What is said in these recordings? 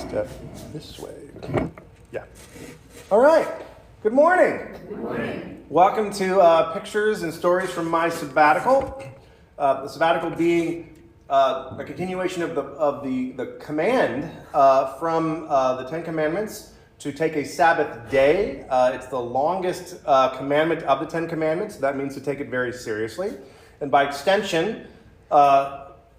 Step this way. Yeah. All right. Good morning. Good morning. Welcome to Pictures and Stories from My Sabbatical. The sabbatical being a continuation of the command from the Ten Commandments to take a Sabbath day. It's the longest commandment of the Ten Commandments. That means to take it very seriously. And by extension,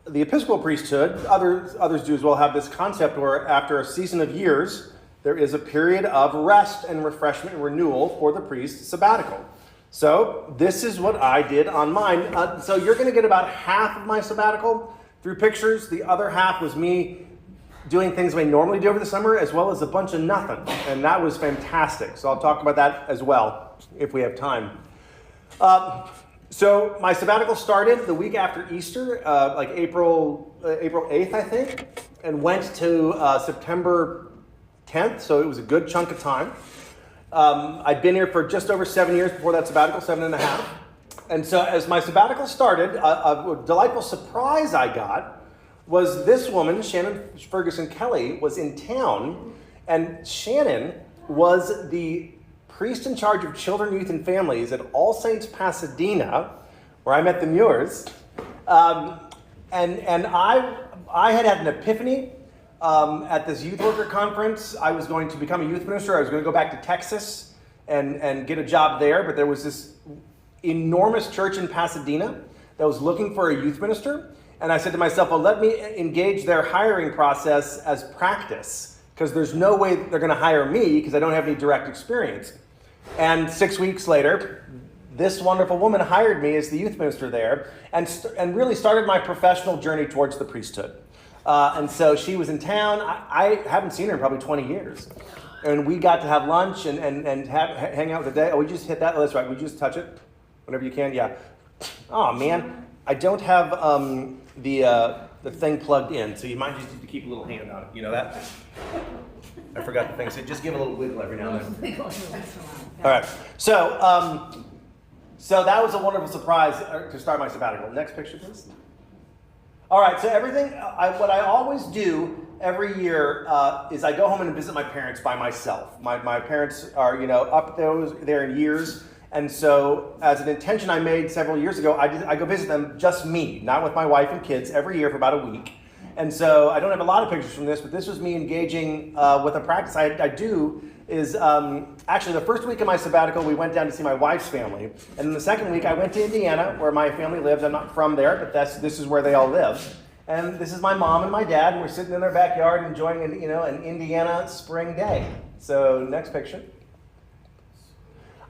the Episcopal priesthood, others do as well, have this concept where after a season of years, there is a period of rest and refreshment and renewal for the priest's sabbatical. So this is what I did on mine. So you're going to get about half of my sabbatical through pictures. The other half was me doing things I normally do over the summer, as well as a bunch of nothing. And that was fantastic. So I'll talk about that as well if we have time. So my sabbatical started the week after Easter, like April 8th, I think, and went to September 10th, so it was a good chunk of time. I'd been here for just over 7 years before that sabbatical, 7.5. And so as my sabbatical started, a delightful surprise I got was this woman, Shannon Ferguson Kelly, was in town, and Shannon was the priest in charge of children, youth, and families at All Saints Pasadena, where I met the Muirs. And I had an epiphany at this youth worker conference. I was going to become a youth minister. I was going to go back to Texas and get a job there, but there was this enormous church in Pasadena that was looking for a youth minister. And I said to myself, well, let me engage their hiring process as practice, because there's no way they're going to hire me because I don't have any direct experience. And 6 weeks later, this wonderful woman hired me as the youth minister there and really started my professional journey towards the priesthood. And so she was in town. I haven't seen her in probably 20 years. And we got to have lunch and hang out with the day. Oh, we just hit that. Oh, that's right. We just touch it whenever you can. Yeah. Oh, man. I don't have the thing plugged in, so you might just need to keep a little hand on it. You know that? I forgot the thing. So just give a little wiggle every now and then. All right. So that was a wonderful surprise to start my sabbatical. Next picture, please. All right. So what I always do every year is I go home and visit my parents by myself. My parents are up there in years. And so as an intention I made several years ago, I go visit them, just me, not with my wife and kids, every year for about a week. And so I don't have a lot of pictures from this, but this was me engaging with a practice I do is actually the first week of my sabbatical, we went down to see my wife's family. And then the second week I went to Indiana where my family lives. I'm not from there, but this is where they all live. And this is my mom and my dad, and we're sitting in their backyard enjoying an Indiana spring day. So next picture.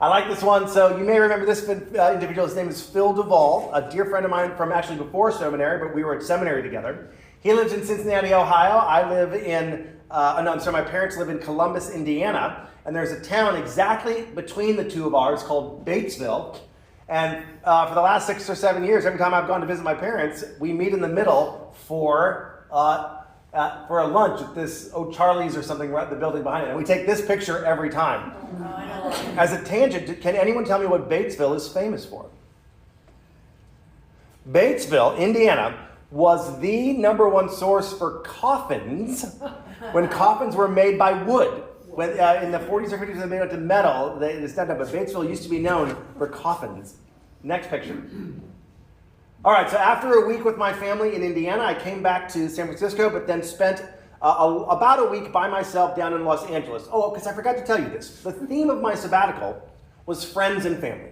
I like this one. So you may remember this individual. His name is Phil Duvall, a dear friend of mine from actually before seminary, but we were at seminary together. He lives in Cincinnati, Ohio. I live my parents live in Columbus, Indiana. And there's a town exactly between the two of ours called Batesville. And for the last 6 or 7 years, every time I've gone to visit my parents, we meet in the middle for a lunch at this Charlie's or something right at the building behind it. And we take this picture every time. As a tangent, can anyone tell me what Batesville is famous for? Batesville, Indiana, was the #1 source for coffins when coffins were made by wood. When, in the 40s or 50s, they made it to metal. They stepped up, but Batesville used to be known for coffins. Next picture. All right, so after a week with my family in Indiana, I came back to San Francisco, but then spent about a week by myself down in Los Angeles. Oh, because I forgot to tell you this. The theme of my sabbatical was friends and family.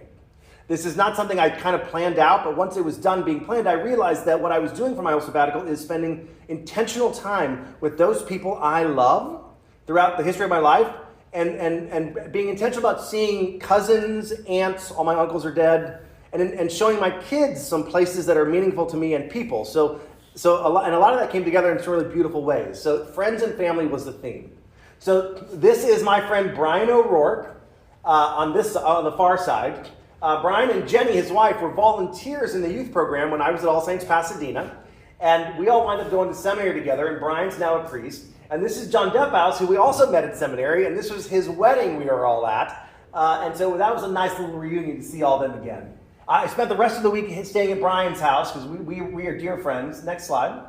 This is not something I kind of planned out, but once it was done being planned, I realized that what I was doing for my sabbatical is spending intentional time with those people I love throughout the history of my life, and being intentional about seeing cousins, aunts, all my uncles are dead, and showing my kids some places that are meaningful to me and people. So a lot of that came together in some really beautiful ways. So friends and family was the theme. So this is my friend Brian O'Rourke on the far side. Brian and Jenny, his wife, were volunteers in the youth program when I was at All Saints Pasadena. And we all wound up going to seminary together, and Brian's now a priest. And this is John Depphaus, who we also met at seminary, and this was his wedding we were all at. And so that was a nice little reunion to see all them again. I spent the rest of the week staying at Brian's house because we are dear friends. Next slide.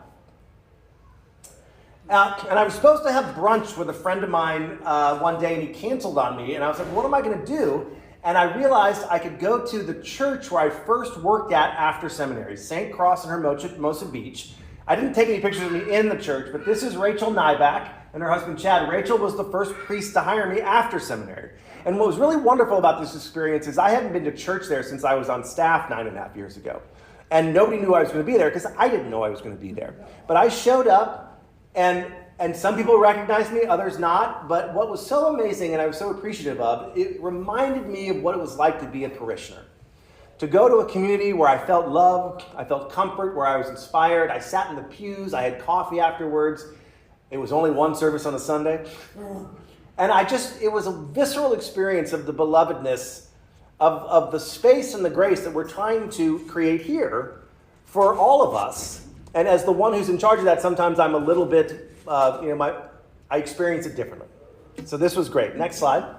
And I was supposed to have brunch with a friend of mine one day, and he canceled on me. And I was like, what am I going to do? And I realized I could go to the church where I first worked at after seminary, St. Cross in Hermosa Beach. I didn't take any pictures of me in the church, but this is Rachel Nyback and her husband Chad. Rachel was the first priest to hire me after seminary. And what was really wonderful about this experience is I hadn't been to church there since I was on staff 9.5 years ago. And nobody knew I was going to be there because I didn't know I was going to be there. But I showed up, and some people recognized me, others not. But what was so amazing and I was so appreciative of, it reminded me of what it was like to be a parishioner. To go to a community where I felt love, I felt comfort, where I was inspired. I sat in the pews, I had coffee afterwards. It was only one service on a Sunday. And it was a visceral experience of the belovedness of the space and the grace that we're trying to create here for all of us. And as the one who's in charge of that, sometimes I'm a little bit, I experience it differently. So this was great. Next slide.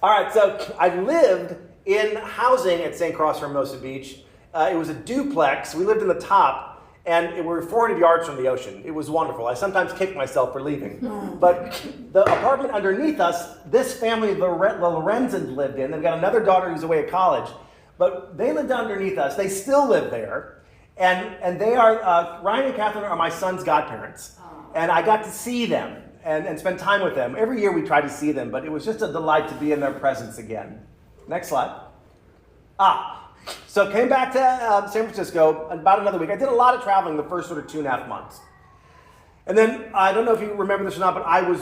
All right, so I lived in housing at St. Cross Hermosa Beach. It was a duplex. We lived in the top. And we were 400 yards from the ocean. It was wonderful. I sometimes kick myself for leaving. But the apartment underneath us, this family, the Lorenzens, lived in. They've got another daughter who's away at college. But they lived underneath us. They still live there. And they are, Ryan and Catherine are my son's godparents. And I got to see them and spend time with them. Every year we try to see them, but it was just a delight to be in their presence again. Next slide. So came back to San Francisco about another week. I did a lot of traveling the first sort of 2.5 months. And then, I don't know if you remember this or not, but I was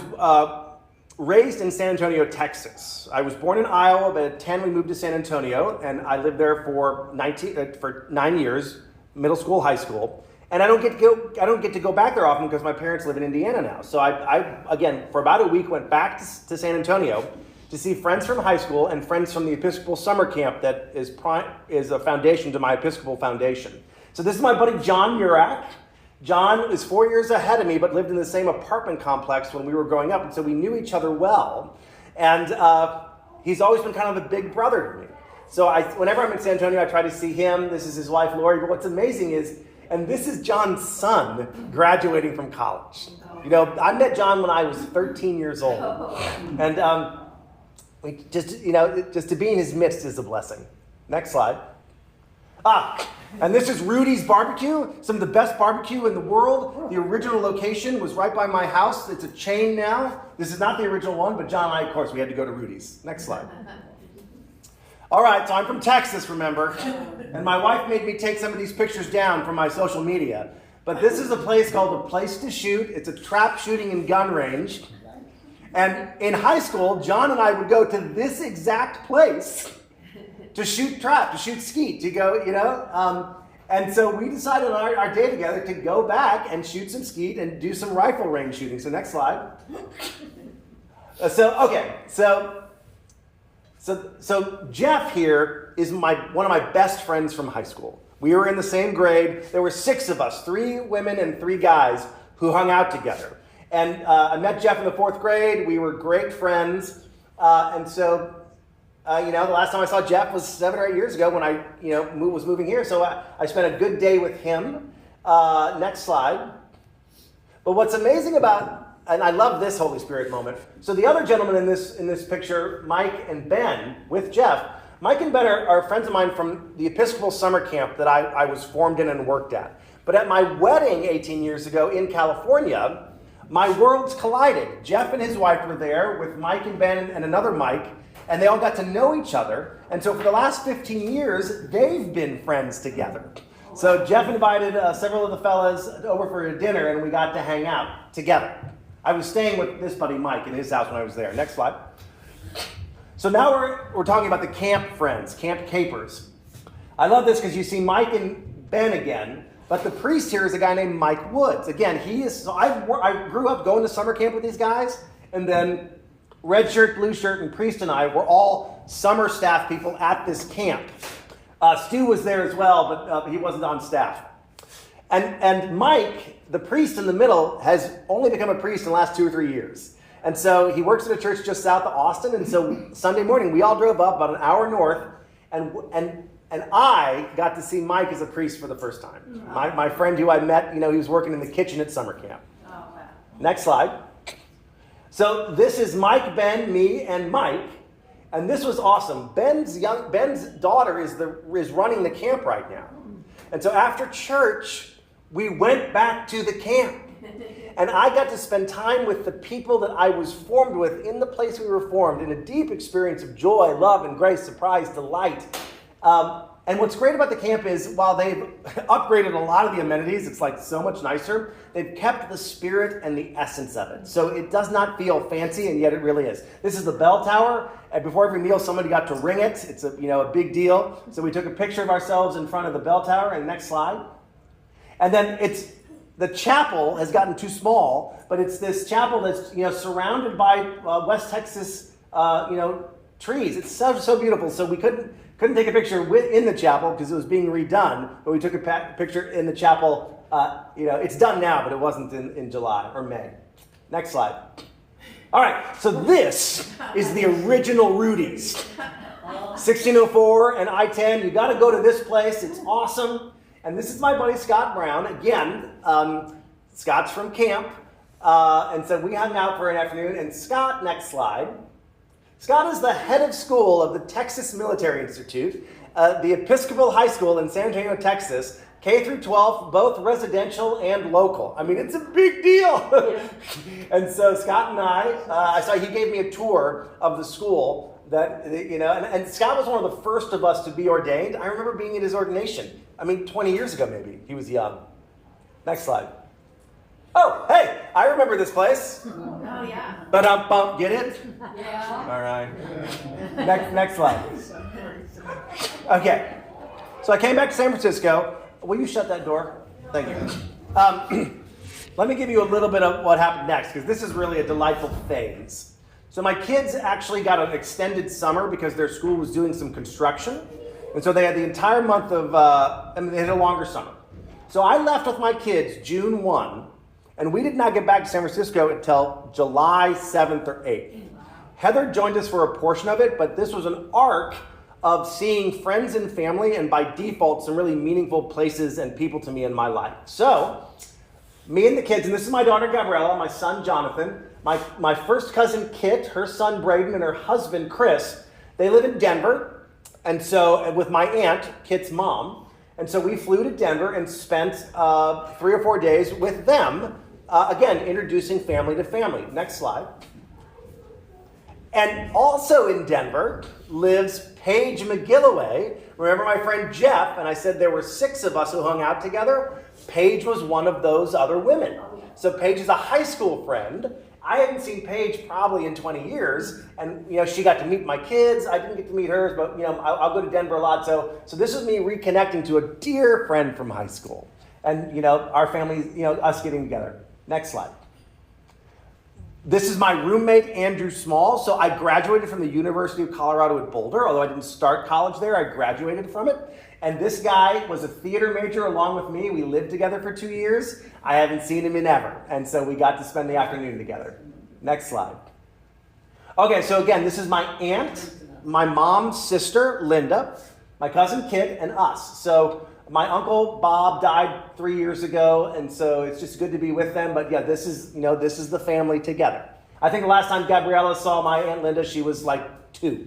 raised in San Antonio, Texas. I was born in Iowa, but at 10 we moved to San Antonio, and I lived there for 9 years, middle school, high school. And I don't get to go back there often because my parents live in Indiana now. So I again, for about a week, went back to San Antonio to see friends from high school and friends from the Episcopal summer camp that is a foundation to my Episcopal foundation. So this is my buddy John Murak. John is 4 years ahead of me, but lived in the same apartment complex when we were growing up, and so we knew each other well. And he's always been kind of the big brother to me. So whenever I'm in San Antonio, I try to see him. This is his wife, Lori. But what's amazing is, and this is John's son graduating from college. I met John when I was 13 years old. And just to be in his midst is a blessing. Next slide. And this is Rudy's Barbecue, some of the best barbecue in the world. The original location was right by my house. It's a chain now. This is not the original one, but John and I, of course, we had to go to Rudy's. Next slide. All right, so I'm from Texas, remember? And my wife made me take some of these pictures down from my social media. But this is a place called The Place to Shoot. It's a trap shooting and gun range. And in high school, John and I would go to this exact place to shoot trap, to shoot skeet, to go, and so we decided on our day together to go back and shoot some skeet and do some rifle range shooting. So next slide. So Jeff here is one of my best friends from high school. We were in the same grade. There were 6 of us, 3 women and 3 guys who hung out together. And I met Jeff in the 4th grade. We were great friends. The last time I saw Jeff was 7 or 8 years ago when I, was moving here. So I spent a good day with him. Next slide. But what's amazing about, and I love this Holy Spirit moment. So the other gentlemen in this picture, Mike and Ben, with Jeff, Mike and Ben are friends of mine from the Episcopal summer camp that I was formed in and worked at. But at my wedding 18 years ago in California, my worlds collided. Jeff and his wife were there with Mike and Ben and another Mike, and they all got to know each other. And so for the last 15 years, they've been friends together. So Jeff invited several of the fellas over for a dinner, and we got to hang out together. I was staying with this buddy Mike in his house when I was there. Next slide. So now we're talking about the camp friends, camp capers. I love this because you see Mike and Ben again. But the priest here is a guy named Mike Woods. Again, I grew up going to summer camp with these guys, and then red shirt, blue shirt, and priest and I were all summer staff people at this camp. Stu was there as well, but he wasn't on staff. And Mike, the priest in the middle, has only become a priest in the last 2 or 3 years. And so he works at a church just south of Austin, and so Sunday morning we all drove up about an hour north, and I got to see Mike as a priest for the first time. My friend who I met, he was working in the kitchen at summer camp. Next slide. So this is Mike, Ben, me, and Mike. And this was awesome. Ben's daughter is running the camp right now. And so after church, we went back to the camp. And I got to spend time with the people that I was formed with in the place we were formed, in a deep experience of joy, love, and grace, surprise, delight. And what's great about the camp is while they've upgraded a lot of the amenities, it's like so much nicer, they've kept the spirit and the essence of it. So it does not feel fancy, and yet it really is. This is the bell tower, and before every meal, somebody got to ring it. It's a big deal. So we took a picture of ourselves in front of the bell tower, and next slide. And then the chapel has gotten too small, but it's this chapel that's surrounded by West Texas trees. It's so beautiful. So we couldn't take a picture in the chapel because it was being redone, but we took a picture in the chapel. It's done now, but it wasn't in July or May. Next slide. All right, so this is the original Rudy's. 1604 and I-10. You got to go to this place. It's awesome. And this is my buddy Scott Brown. Again, Scott's from camp. And so we hung out for an afternoon. And Scott, next slide. Scott is the head of school of the Texas Military Institute, the Episcopal High School in San Antonio, Texas, K through 12, both residential and local. I mean, it's a big deal. And so Scott and I saw he gave me a tour of the school and Scott was one of the first of us to be ordained. I remember being at his ordination. 20 years ago maybe. He was young. Next slide. Oh, hey, I remember this place. Oh, yeah. Ba-dum-bum, get it? Yeah. All right. Next slide. Okay. So I came back to San Francisco. Will you shut that door? Thank you. Let me give you a little bit of what happened next, because this is really a delightful phase. So my kids actually got an extended summer because their school was doing some construction. And so they had the entire month of, they had a longer summer. So I left with my kids June 1, and we did not get back to San Francisco until July 7th or 8th. Heather joined us for a portion of it, but this was an arc of seeing friends and family, and by default, some really meaningful places and people to me in my life. So, me and the kids, and this is my daughter Gabriella, my son Jonathan, my first cousin Kit, her son Braden, and her husband Chris. They live in Denver. And so, with my aunt, Kit's mom, and so we flew to Denver and spent 3 or 4 days with them, again, introducing family to family. Next slide. And also in Denver lives Paige McGilloway. Remember my friend Jeff, and I said there were 6 of us who hung out together? Paige was one of those other women. So Paige is a high school friend. I hadn't seen Paige probably in 20 years, and she got to meet my kids. I didn't get to meet hers, but I'll go to Denver a lot. So this is me reconnecting to a dear friend from high school, and our family, us getting together. Next slide. This is my roommate Andrew Small. So I graduated from the University of Colorado at Boulder, although I didn't start college there. I graduated from it. And this guy was a theater major along with me. We lived together for 2 years. I haven't seen him in ever. And so we got to spend the afternoon together. Next slide. Okay, so again, this is my aunt, my mom's sister, Linda, my cousin Kit, and us. So my uncle Bob died 3 years ago, and so it's just good to be with them. But yeah, this is the family together. I think the last time Gabriella saw my Aunt Linda, she was like 2.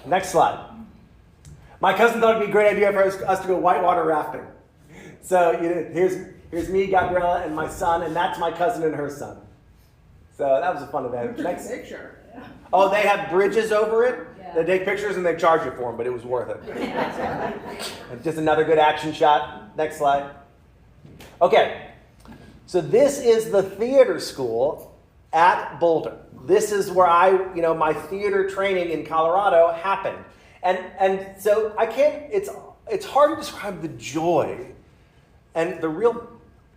Next slide. My cousin thought it'd be a great idea for us to go whitewater rafting. So here's me, Gabriella, and my son, and that's my cousin and her son. So that was a fun event. Next picture. Oh, they have bridges over it. Yeah. They take pictures and they charge you for them, but it was worth it. Just another good action shot. Next slide. Okay, so this is the theater school at Boulder. This is where my theater training in Colorado happened. And so it's hard to describe the joy and the real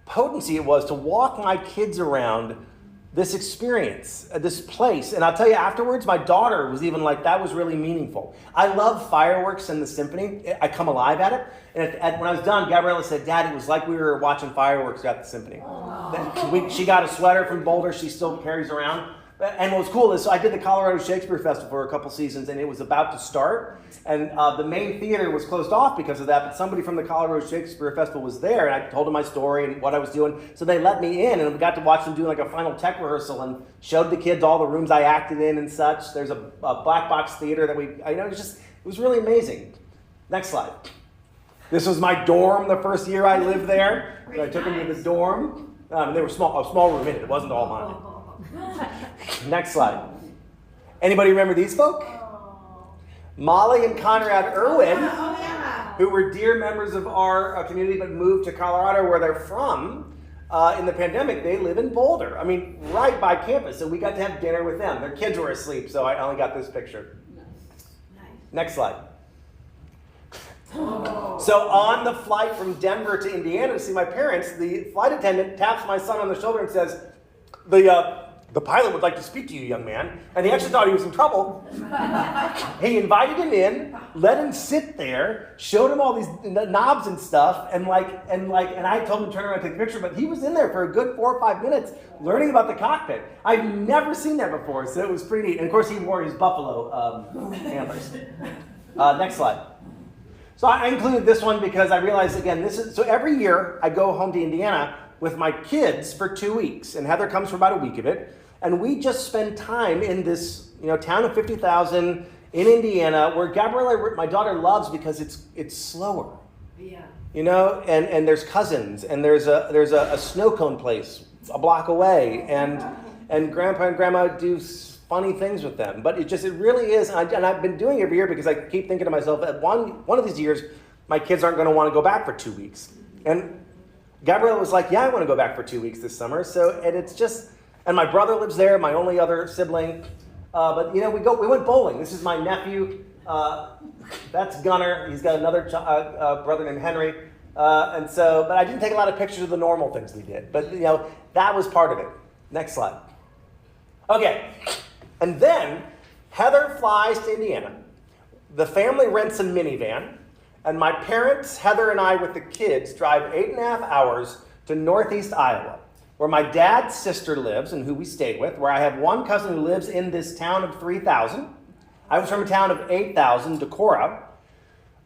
potency it was to walk my kids around this experience, this place. And I'll tell you afterwards, my daughter was even like, that was really meaningful. I love fireworks and the symphony. I come alive at it. And when I was done, Gabriella said, Dad, it was like we were watching fireworks at the symphony. She got a sweater from Boulder she still carries around. And what was cool is, so I did the Colorado Shakespeare Festival for a couple seasons, and it was about to start, and the main theater was closed off because of that, but somebody from the Colorado Shakespeare Festival was there, and I told them my story and what I was doing, so they let me in, and we got to watch them do like a final tech rehearsal, and showed the kids all the rooms I acted in and such. There's a black box theater that it was really amazing. Next slide. This was my dorm the first year I lived there. So I took them to the dorm. They were a small room in it. It wasn't all mine. Next slide. Anybody remember these folk? Molly and Conrad Irwin, who were dear members of our community but moved to Colorado where they're from. In the pandemic, they live in Boulder. I mean, right by campus. So we got to have dinner with them. Their kids were asleep, so I only got this picture. Nice. Next slide. So on the flight from Denver to Indiana to see my parents, the flight attendant taps my son on the shoulder and says, the pilot would like to speak to you, young man. And he actually thought he was in trouble. He invited him in, let him sit there, showed him all these knobs and stuff, and I told him to turn around and take a picture, but he was in there for a good 4 or 5 minutes learning about the cockpit. I've never seen that before, so it was pretty neat. And of course, he wore his buffalo antlers. Next slide. So I included this one because I realized, again, so every year I go home to Indiana with my kids for 2 weeks, and Heather comes for about a week of it, and we just spend time in this, town of 50,000 in Indiana, where Gabriella, my daughter, loves because it's slower. Yeah. And there's cousins, and there's a snow cone place a block away, and Grandpa and Grandma do funny things with them. But it really is, and I've been doing it every year because I keep thinking to myself, that one of these years, my kids aren't going to want to go back for 2 weeks. And Gabriella was like, yeah, I want to go back for 2 weeks this summer. And it's just, and my brother lives there, my only other sibling. But we went bowling. This is my nephew. That's Gunnar. He's got another brother named Henry. But I didn't take a lot of pictures of the normal things we did. But that was part of it. Next slide. Okay. And then Heather flies to Indiana. The family rents a minivan. And my parents, Heather and I with the kids, drive 8.5 hours to northeast Iowa, where my dad's sister lives and who we stayed with, where I have one cousin who lives in this town of 3,000. I was from a town of 8,000, Decorah.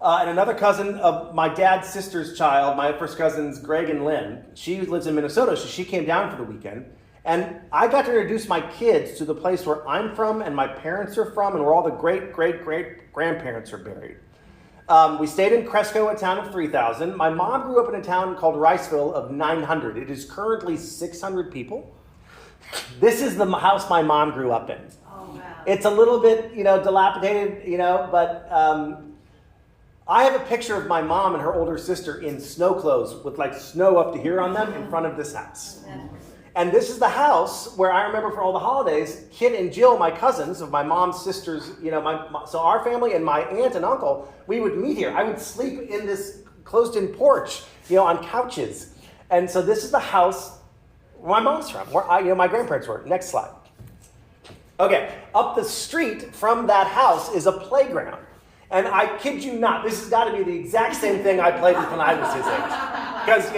And another cousin of my dad's sister's child, my first cousins, Greg and Lynn, she lives in Minnesota, so she came down for the weekend. And I got to introduce my kids to the place where I'm from and my parents are from and where all the great-great-great-grandparents are buried. We stayed in Cresco, a town of 3,000. My mom grew up in a town called Riceville of 900. It is currently 600 people. This is the house my mom grew up in. Oh, wow. It's a little bit, dilapidated, but I have a picture of my mom and her older sister in snow clothes with snow up to here on them in front of this house. And this is the house where I remember for all the holidays, Kit and Jill, my cousins of my mom's sisters, so our family and my aunt and uncle, we would meet here. I would sleep in this closed-in porch, on couches. And so this is the house where my mom's from, where my grandparents were. Next slide. Okay, up the street from that house is a playground. And I kid you not, this has got to be the exact same thing I played with when I was his age. Because,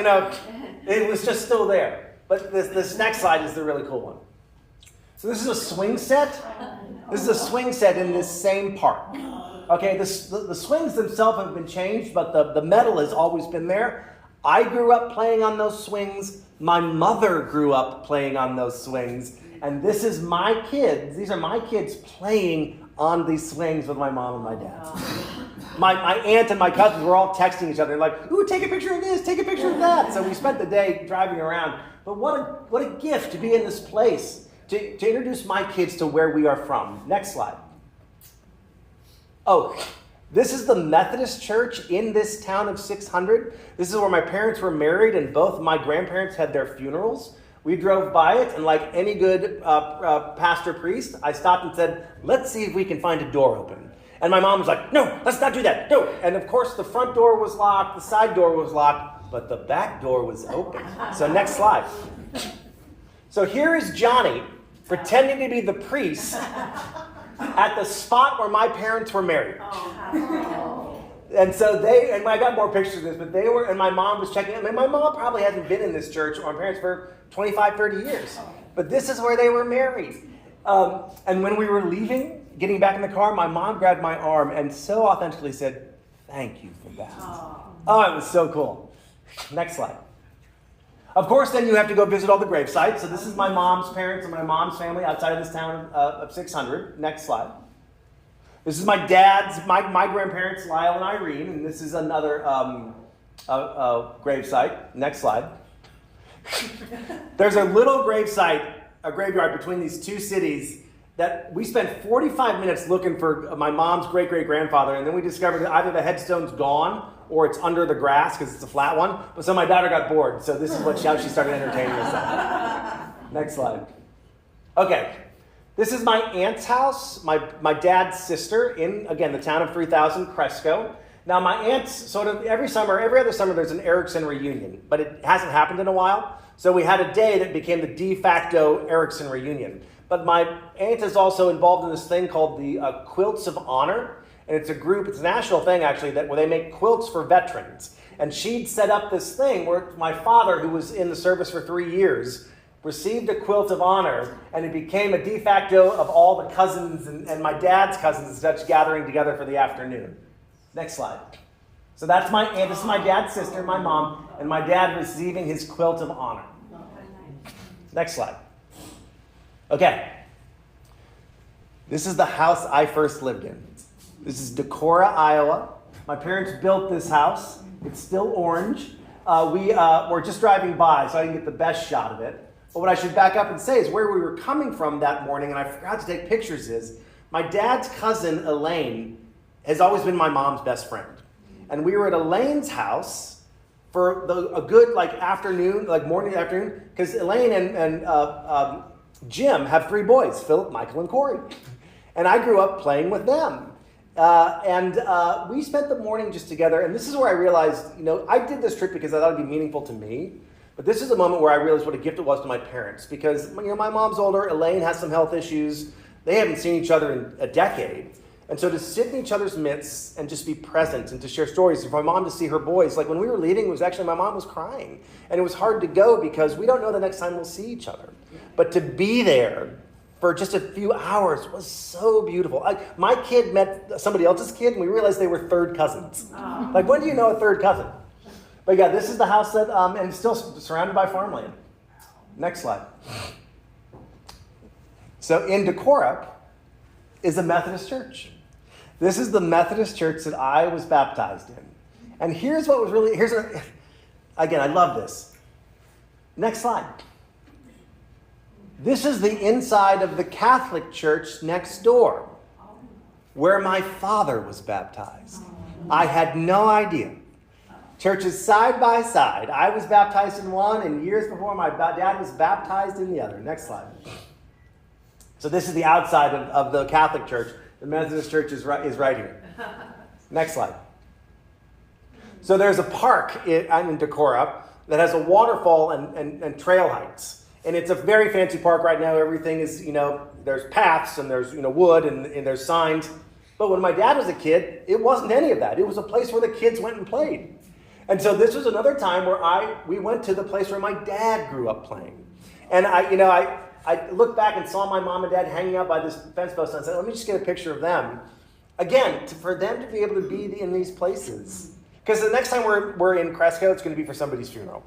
it was just still there. But this next slide is the really cool one. So this is a swing set. This is a swing set in this same park. Okay, the swings themselves have been changed, but the metal has always been there. I grew up playing on those swings. My mother grew up playing on those swings. And this is my kids. These are my kids playing on these swings with my mom and my dad. My aunt and my cousins were all texting each other like, ooh, take a picture of this, take a picture of that. So we spent the day driving around. But what a gift to be in this place, to introduce my kids to where we are from. Next slide. Oh, this is the Methodist church in this town of 600. This is where my parents were married and both my grandparents had their funerals. We drove by it, and like any good pastor priest, I stopped and said, let's see if we can find a door open. And my mom was like, no, let's not do that, no. And of course, the front door was locked, the side door was locked, but the back door was open. So next slide. So here is Johnny pretending to be the priest at the spot where my parents were married. And so and I got more pictures of this, but they were, and my mom was checking. I mean, my mom probably hasn't been in this church or my parents for 25, 30 years. But this is where they were married. And when we were leaving, getting back in the car, my mom grabbed my arm and so authentically said, "Thank you for that." Oh, it was so cool. Next slide. Of course, then you have to go visit all the grave sites. So this is my mom's parents and my mom's family outside of this town of 600. Next slide. This is my dad's, my grandparents, Lyle and Irene, and this is another grave site. Next slide. There's a little grave site, a graveyard between these two cities that we spent 45 minutes looking for my mom's great-great-grandfather, and then we discovered that either the headstone's gone or it's under the grass because it's a flat one. But so my daughter got bored, so this is how she started entertaining herself. Next slide. Okay, this is my aunt's house, my dad's sister in, again, the town of 3,000, Cresco. Now my aunt's sort of every other summer there's an Erickson reunion, but it hasn't happened in a while. So we had a day that became the de facto Erickson reunion. But my aunt is also involved in this thing called the Quilts of Honor. And it's a group, it's a national thing actually, where they make quilts for veterans. And she'd set up this thing where my father, who was in the service for 3 years, received a quilt of honor, and it became a de facto of all the cousins and my dad's cousins and such gathering together for the afternoon. Next slide. So that's my aunt, this is my dad's sister, my mom, and my dad receiving his quilt of honor. Next slide. Okay. This is the house I first lived in. This is Decorah, Iowa. My parents built this house. It's still orange. We were just driving by, so I didn't get the best shot of it. But what I should back up and say is where we were coming from that morning, and I forgot to take pictures, is my dad's cousin, Elaine, has always been my mom's best friend. And we were at Elaine's house for a good afternoon, morning to afternoon, because Elaine and Jim have 3 boys, Philip, Michael, and Corey. And I grew up playing with them. And we spent the morning just together, and this is where I realized, I did this trip because I thought it'd be meaningful to me, but this is a moment where I realized what a gift it was to my parents, because, my mom's older, Elaine has some health issues, they haven't seen each other in a decade, and so to sit in each other's midst and just be present and to share stories, for my mom to see her boys, when we were leaving, it was actually, my mom was crying, and it was hard to go because we don't know the next time we'll see each other, but to be there for just a few hours was so beautiful. My kid met somebody else's kid, and we realized they were third cousins. Oh. When do you know a third cousin? But yeah, this is the house that, and it's still surrounded by farmland. Next slide. So in Decorah is a Methodist church. This is the Methodist church that I was baptized in. And here's what was really, again, I love this. Next slide. This is the inside of the Catholic church next door, where my father was baptized. I had no idea. Churches side by side. I was baptized in one, and years before my dad was baptized in the other. Next slide. So this is the outside of the Catholic church. The Methodist church is right here. Next slide. So there's a park in Decorah that has a waterfall and trail hikes. And it's a very fancy park right now. Everything is, there's paths and there's, wood and there's signs. But when my dad was a kid, it wasn't any of that. It was a place where the kids went and played. And so this was another time where we went to the place where my dad grew up playing. And I looked back and saw my mom and dad hanging out by this fence post, and I said, let me just get a picture of them. Again, for them to be able to be in these places. Because the next time we're in Cresco, it's going to be for somebody's funeral.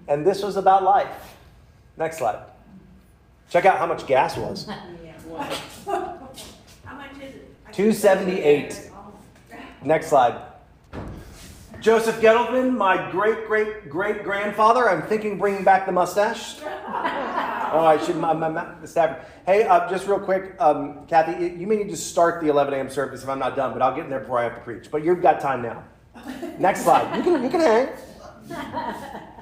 And this was about life. Next slide. Check out how much gas was. How much is it? $2.78. Next slide. Joseph Gettleman, my great-great-great-grandfather. I'm thinking bringing back the mustache. Oh, I should. Hey, just real quick, Kathy, you may need to start the 11 a.m. service if I'm not done, but I'll get in there before I have to preach. But you've got time now. Next slide. You can hang.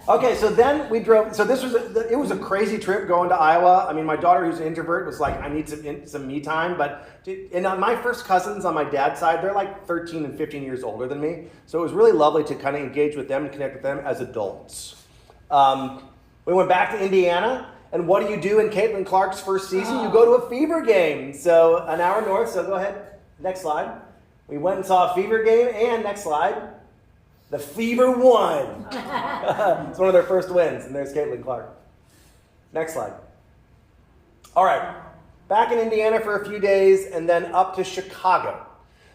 Okay, so then we drove. So it was a crazy trip going to Iowa. I mean, my daughter, who's an introvert, was like, I need some me time. But my first cousins on my dad's side, they're like 13 and 15 years older than me. So it was really lovely to kind of engage with them and connect with them as adults. We went back to Indiana. And what do you do in Caitlin Clark's first season? You go to a Fever game. So an hour north. So go ahead. Next slide. We went and saw a Fever game. And next slide. The Fever won. It's one of their first wins. And there's Caitlin Clark. Next slide. All right. back in Indiana for a few days, and then up to Chicago.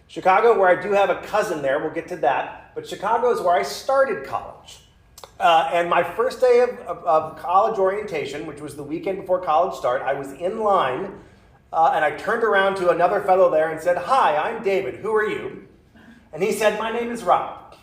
Chicago, where I do have a cousin there, we'll get to that, but Chicago is where I started college. And my first day of college orientation, which was the weekend before college start, I was in line, and I turned around to another fellow there and said, "Hi, I'm David. Who are you?" And he said, "My name is Rob."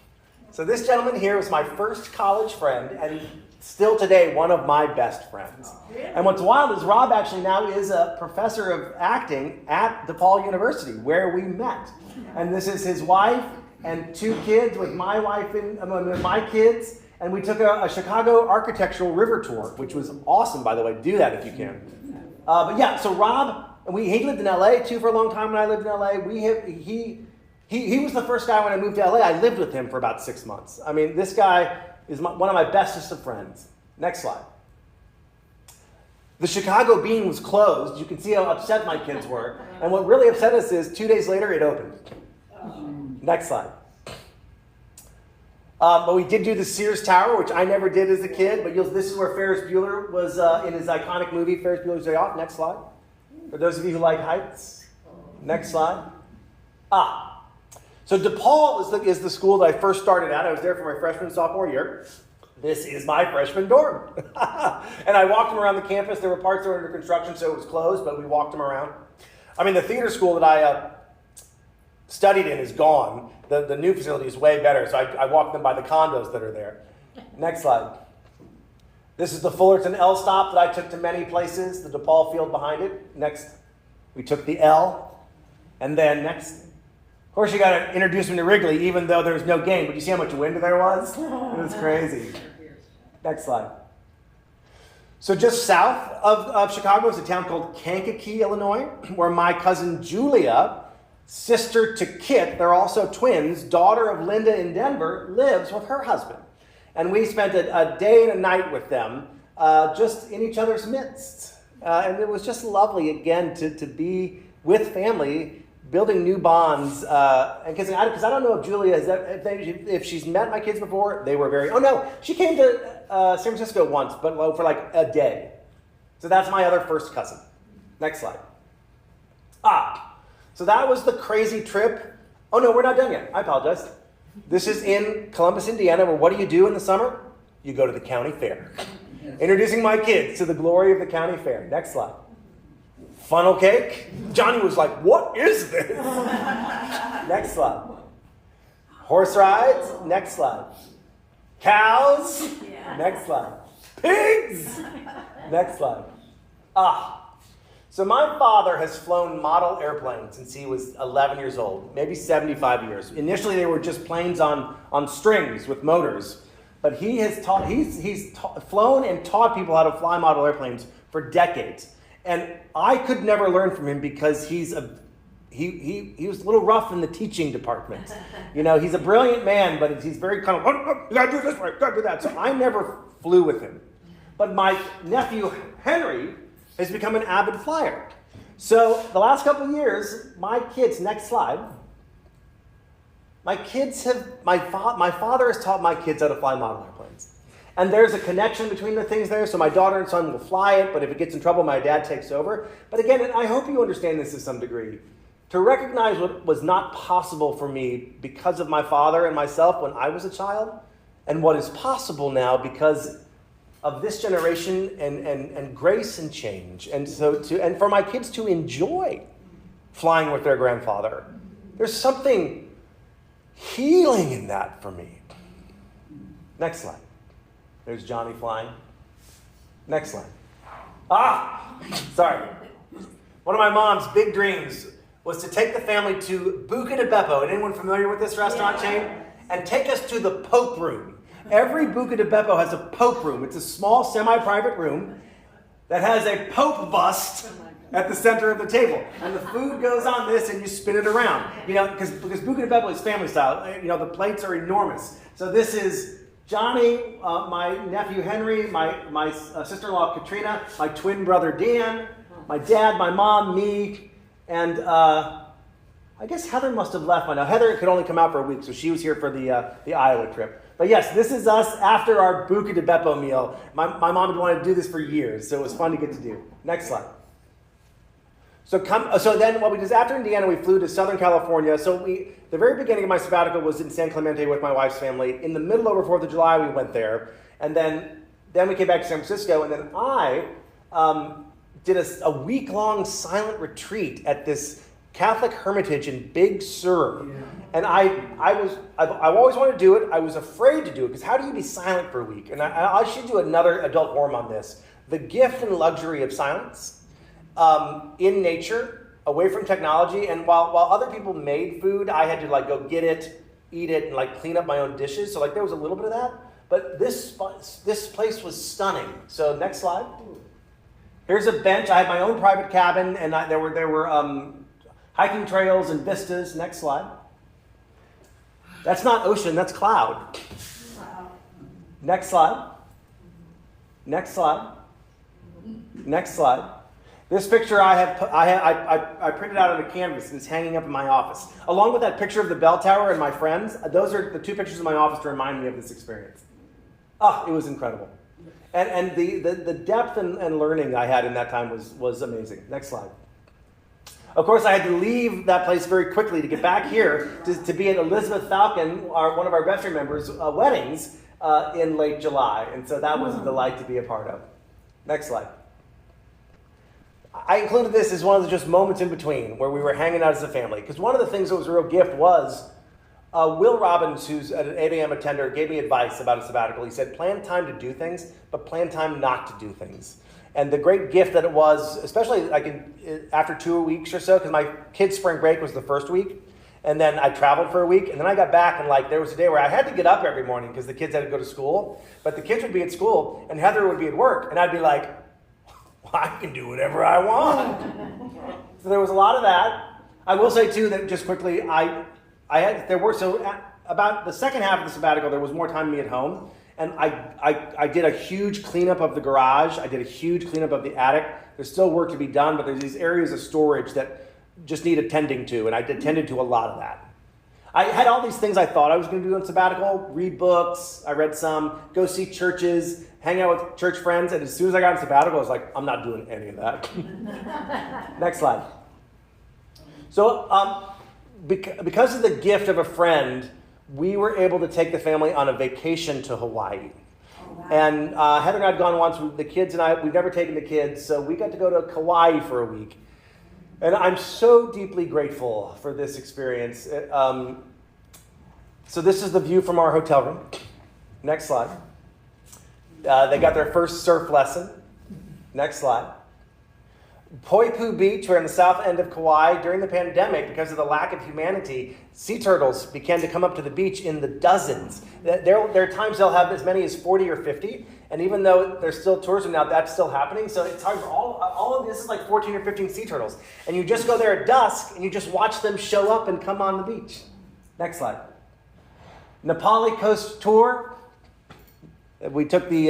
So this gentleman here was my first college friend, and still today one of my best friends. And what's wild is Rob actually now is a professor of acting at DePaul University, where we met. And this is his wife and 2 kids with my wife and my kids. And we took a Chicago architectural river tour, which was awesome, by the way. Do that if you can. But yeah, so Rob, he lived in LA too for a long time when I lived in LA. He was the first guy when I moved to LA. I lived with him for about 6 months. I mean, this guy is one of my bestest of friends. Next slide. The Chicago Bean was closed. You can see how upset my kids were. And what really upset us is 2 days later, it opened. Next slide. But we did do the Sears Tower, which I never did as a kid. But this is where Ferris Bueller was in his iconic movie, Ferris Bueller's Day Off. Next slide. For those of you who like heights. Next slide. So DePaul is the school that I first started at. I was there for my freshman and sophomore year. This is my freshman dorm. And I walked them around the campus. There were parts that were under construction, so it was closed, but we walked them around. I mean, the theater school that I studied in is gone. The new facility is way better, so I walked them by the condos that are there. Next slide. This is the Fullerton L stop that I took to many places, the DePaul field behind it. Next, we took the L. And then next, of course, you got to introduce them to Wrigley, even though there was no game. But you see how much wind there was? It was crazy. Next slide. So just south of Chicago is a town called Kankakee, Illinois, where my cousin Julia, sister to Kit, they're also twins, daughter of Linda in Denver, lives with her husband. And we spent a day and a night with them, just in each other's midst. And it was just lovely, again, to be with family, building new bonds. And because I don't know if Julia if she's met my kids before. They were very. Oh no, she came to San Francisco once, but for like a day. So that's my other first cousin. Next slide. So that was the crazy trip. Oh no, we're not done yet. I apologize. This is in Columbus, Indiana, where what do you do in the summer? You go to the county fair. Introducing my kids to the glory of the county fair. Next slide. Funnel cake. Johnny was like, "What is this?" Next slide. Horse rides. Next slide. Cows. Next slide. Pigs. Next slide. So my father has flown model airplanes since he was 11 years old, maybe 75 years. Initially, they were just planes on strings with motors. But he's flown and taught people how to fly model airplanes for decades. And I could never learn from him because he was a little rough in the teaching department. You know, he's a brilliant man, but he's very kind of, you gotta do this right, you gotta do that. So I never flew with him. But my nephew, Henry, has become an avid flyer. So the last couple of years, my kids, next slide, my father has taught my kids how to fly model airplanes. And there's a connection between the things there, so my daughter and son will fly it, but if it gets in trouble, my dad takes over. But again, and I hope you understand this to some degree, to recognize what was not possible for me because of my father and myself when I was a child, and what is possible now because of this generation and grace and change. And so and for my kids to enjoy flying with their grandfather. There's something healing in that for me. Next slide. There's Johnny flying. Next slide. Sorry. One of my mom's big dreams was to take the family to Buca di Beppo. Anyone familiar with this restaurant chain? And take us to the Pope Room. Every Buca di Beppo has a Pope Room. It's a small, semi-private room that has a Pope bust at the center of the table. And the food goes on this and you spin it around. You know, because Buca di Beppo is family style. You know, the plates are enormous. So this is Johnny, my nephew Henry, my sister-in-law Katrina, my twin brother Dan, my dad, my mom, me, and I guess Heather must have left by now. Heather could only come out for a week, so she was here for the Iowa trip. But yes, this is us after our Buca di Beppo meal. My mom had wanted to do this for years, so it was fun to get to do. Next slide. So then what we did is after Indiana, we flew to Southern California. So the very beginning of my sabbatical was in San Clemente with my wife's family. In the middle over 4th of July, we went there. And then we came back to San Francisco. And then I did a week-long silent retreat at this Catholic hermitage in Big Sur. Yeah. And I've always wanted to do it. I was afraid to do it because how do you be silent for a week? And I should do another adult forum on this. The gift and luxury of silence. In nature, away from technology, and while other people made food, I had to go get it, eat it, and clean up my own dishes. So there was a little bit of that, but this place was stunning. So next slide. Here's a bench. I had my own private cabin, and there were hiking trails and vistas. Next slide. That's not ocean. That's cloud. Next slide. Next slide. Next slide. This picture I printed out on a canvas and it's hanging up in my office. Along with that picture of the bell tower and my friends, those are the 2 pictures in my office to remind me of this experience. It was incredible. And the depth and learning I had in that time was amazing. Next slide. Of course, I had to leave that place very quickly to get back here to be at Elizabeth Falcon, one of our vestry members' weddings in late July. And so that was a delight to be a part of. Next slide. I included this as one of the just moments in between where we were hanging out as a family. Because one of the things that was a real gift was Will Robbins, who's an 8 a.m. attender, gave me advice about a sabbatical. He said, plan time to do things, but plan time not to do things. And the great gift that it was, especially after 2 weeks or so, because my kids' spring break was the first week. And then I traveled for a week. And then I got back and there was a day where I had to get up every morning because the kids had to go to school. But the kids would be at school and Heather would be at work. And I'd be like, I can do whatever I want. So there was a lot of that. I will say too that just quickly, about the second half of the sabbatical, there was more time to me at home, and I did a huge cleanup of the garage. I did a huge cleanup of the attic. There's still work to be done, but there's these areas of storage that just need attending to, and I attended to a lot of that. I had all these things I thought I was going to do on sabbatical: read books. I read some, go see churches, hang out with church friends, and as soon as I got on sabbatical, I was like, I'm not doing any of that. Next slide. So because of the gift of a friend, we were able to take the family on a vacation to Hawaii. Oh, wow. And Heather and I had gone once, the kids and I, we've never taken the kids, so we got to go to Kauai for a week. And I'm so deeply grateful for this experience. So this is the view from our hotel room. Next slide. They got their first surf lesson. Next slide. Poipu Beach, we're in the south end of Kauai. During the pandemic, because of the lack of humanity, sea turtles began to come up to the beach in the dozens. There are times they'll have as many as 40 or 50, and even though there's still tourism now, that's still happening. So it's hard for all of this is like 14 or 15 sea turtles. And you just go there at dusk, and you just watch them show up and come on the beach. Next slide. Nepali Coast Tour. We took the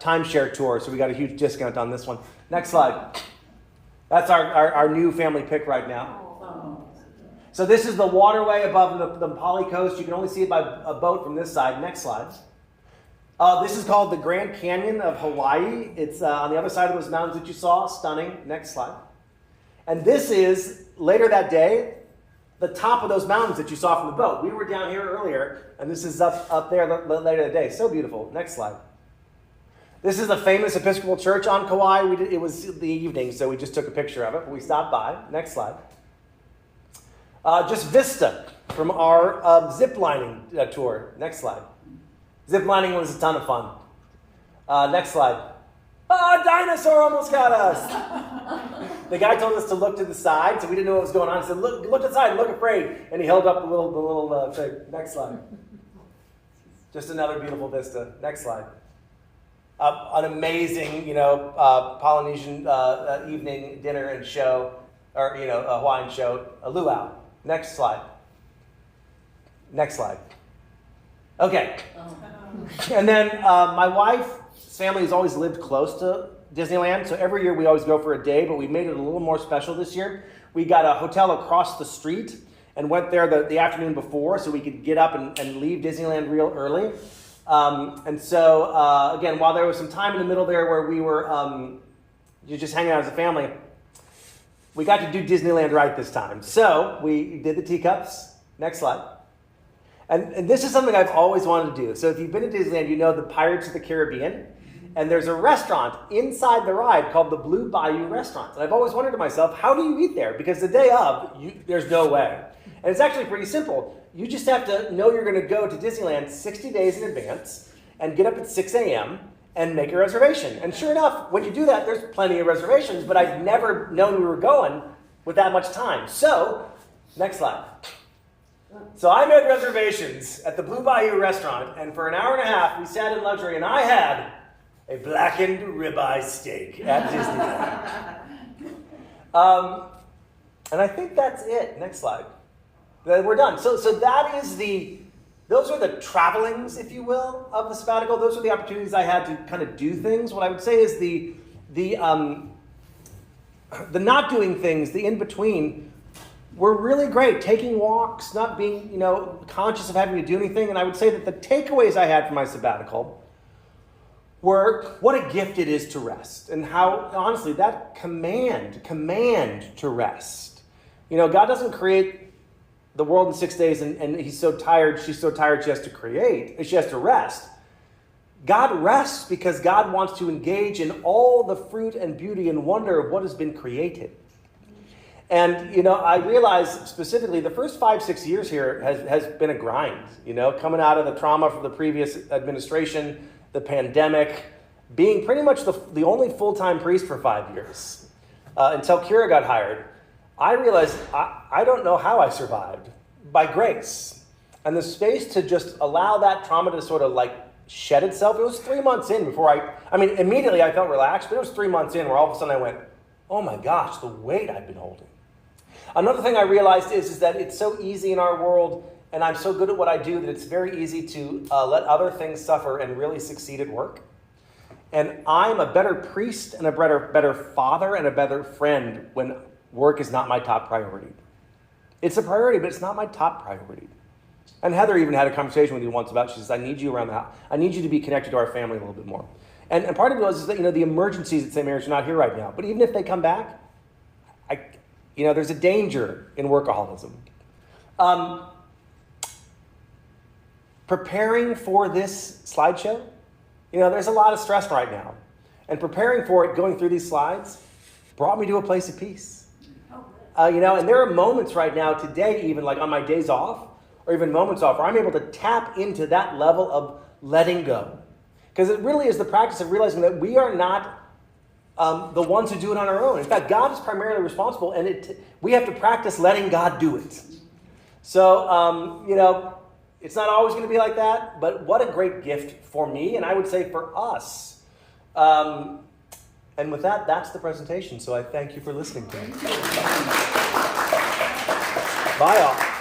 timeshare tour, so we got a huge discount on this one. Next slide. That's our new family pick right now. So this is the waterway above the Nepali coast. You can only see it by a boat from this side. Next slide. This is called the Grand Canyon of Hawaii. It's on the other side of those mountains that you saw. Stunning. Next slide. And this is, later that day, the top of those mountains that you saw from the boat. We were down here earlier, and this is up there later that day. So beautiful. Next slide. This is the famous Episcopal Church on Kauai. It was the evening, so we just took a picture of it. But we stopped by. Next slide. Just vista from our zip lining tour. Next slide. Zip lining was a ton of fun. Next slide. A dinosaur almost got us. The guy told us to look to the side, so we didn't know what was going on. He said, look to the side, look afraid. And he held up the little thing. Next slide. Just another beautiful vista. Next slide. An amazing, Polynesian evening dinner and show, or, a Hawaiian show, a luau. Next slide. Next slide. Okay. And then my wife's family has always lived close to Disneyland, so every year we always go for a day, but we made it a little more special this year. We got a hotel across the street and went there the afternoon before so we could get up and leave Disneyland real early. And so, again, while there was some time in the middle there where we were just hanging out as a family, we got to do Disneyland right this time. So we did the teacups. Next slide. And this is something I've always wanted to do. So if you've been to Disneyland, you know the Pirates of the Caribbean. And there's a restaurant inside the ride called the Blue Bayou Restaurant. And I've always wondered to myself, how do you eat there? Because the day of, there's no way. And it's actually pretty simple. You just have to know you're going to go to Disneyland 60 days in advance and get up at 6 a.m. and make a reservation. And sure enough, when you do that, there's plenty of reservations, but I've never known we were going with that much time. So, next slide. So I made reservations at the Blue Bayou Restaurant, and for an hour and a half, we sat in luxury, and I had a blackened ribeye steak at Disneyland. And I think that's it. Next slide. We're done. So that is those are the travelings, if you will, of the sabbatical. Those are the opportunities I had to kind of do things. What I would say is the not doing things, the in-between, were really great. Taking walks, not being, conscious of having to do anything. And I would say that the takeaways I had from my sabbatical were what a gift it is to rest, and how, honestly, that command to rest. God doesn't create the world in 6 days and he's so tired, she's so tired she has to rest. God rests because God wants to engage in all the fruit and beauty and wonder of what has been created. And, I realize specifically the first 5-6 years here has been a grind, coming out of the trauma from the previous administration, the pandemic, being pretty much the only full-time priest for 5 years until Kira got hired. I realized I don't know how I survived. By grace. And the space to just allow that trauma to sort of shed itself. It was 3 months in before immediately I felt relaxed, but it was 3 months in where all of a sudden I went, oh my gosh, the weight I've been holding. Another thing I realized is that it's so easy in our world, and I'm so good at what I do, that it's very easy to let other things suffer and really succeed at work. And I'm a better priest and a better father and a better friend when work is not my top priority. It's a priority, but it's not my top priority. And Heather even had a conversation with me once about, she says, I need you around the house. I need you to be connected to our family a little bit more. And part of it was that, the emergencies at St. Mary's are not here right now. But even if they come back, there's a danger in workaholism. Preparing for this slideshow, there's a lot of stress right now. And preparing for it, going through these slides, brought me to a place of peace. And there are moments right now, today even, on my days off, or even moments off, where I'm able to tap into that level of letting go. Because it really is the practice of realizing that we are not the ones who do it on our own. In fact, God is primarily responsible, and we have to practice letting God do it. So, it's not always going to be like that, but what a great gift for me, and I would say for us. And with that, that's the presentation. So I thank you for listening to me. Bye, all.